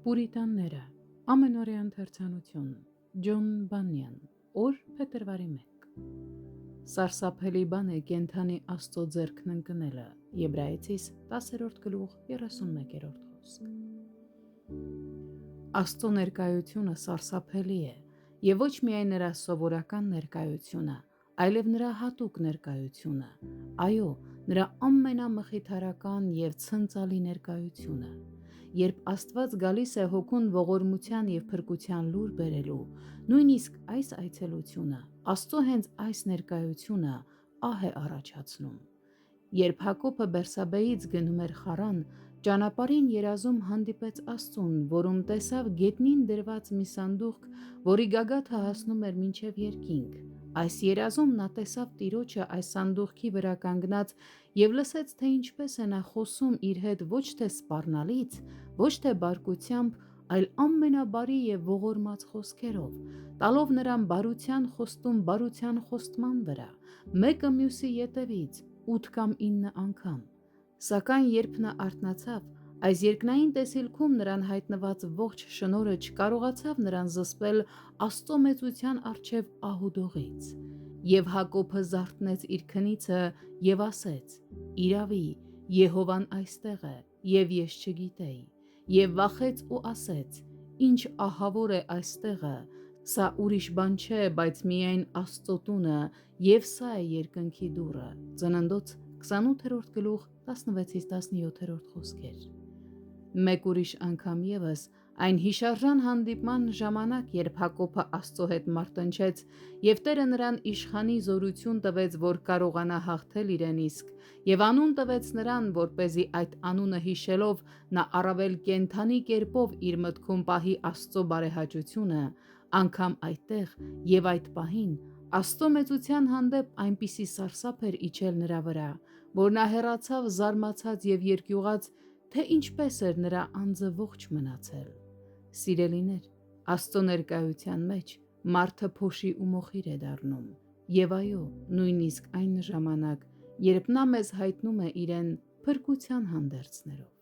Պուրիտանները, ամենօրյա ընթերցանություն, Ջոն Բանյան, օր փետրվարի 1։ Սարսափելի բան է կենդանի Աստծո ձեռքն ընկնելը, Եբրայեցիս 10:31 խոսք։ Աստծո ներկայությունը սարսափելի է, եւ ոչ միայն նրա սովորական ներկայությունը, այլև նրա հատուկ ներկայությունը, այո, նրա ամենամխիթարական եւ ցնծալի ներկայությունը։ Երբ Աստված գալիս է հոգուն ողորմության եւ փրկության լուր բերելու, նույնիսկ այս այցելությունը, Աստծո հենց այս ներկայությունը ահ է առաջացնում։ Երբ Հակոբը Բերսաբեից գնում էր Խարան, ճանապարհին երազում հանդիպեց Աստծուն, որում տեսավ գետնին դրված մի սանդուղք, որի գագաթը հասնում էր մինչև երկինք։ Այս երազում նա տեսավ Տիրոջը այս սանդուղքի վրա կանգնած եւ լսեց, թե ինչպես է նա խոսում իր հետ ոչ թե սպառնալից, ոչ թե բարկությամբ, այլ ամենաբարի եւ ողորմած խոսքերով, տալով նրան բարության խոստում բարության խոստման վրա, մեկը մյուսի ետևից 8 կամ 9 անգամ։ Սակայն երբ նա արթնացավ, այս երկնային տեսիլքում նրան հայտնված ողջ շնորհը չկարողացավ նրան զսպել Աստծո մեծության առջև ահուդողից։ Եվ Հակոբը զարթնեց իր քնիցը եւ ասեց. «Իրավի, Եհովան այստեղ է, եւ ես չգիտեի»։ Եվ վախեց ու ասեց. «Ինչ ահավոր է այստեղը, սա ուրիշ բան չէ, բայց միայն Աստծո տունը, եւ սա է երկնքի դուռը»։ Ծննդոց 28:16-17 խոսքեր։ Մեկ ուրիշ անգամ եւս, այն հիշարժան հանդիպման ժամանակ, երբ Հակոբը Աստծո հետ մարտնչեց, եւ Տերը նրան իշխանի զորություն տվեց, որ կարողանա հաղթել իրեն իսկ, եւ անուն տվեց նրան, որպեսզի այդ անունը հիշելով նա առավել կենդանի կերպով իր մտքում պահի Աստծո բարեհաճությունը, անգամ այդտեղ եւ այդ պահին Աստծո մեծության հանդեպ այնպիսի սարսափ էր իջել նրա վրա, որ նա հեռացավ զարմացած եւ երկյուղած, թե ինչպես էր նրա անձը ողջ մնացել։ Սիրելիներ, Աստծո ներկայության մեջ մարդը փոշի ու մոխիր է դառնում, եւ այո, նույնիսկ այն ժամանակ, երբ նա մեզ հայտնում է իրեն փրկության հանդերձներով։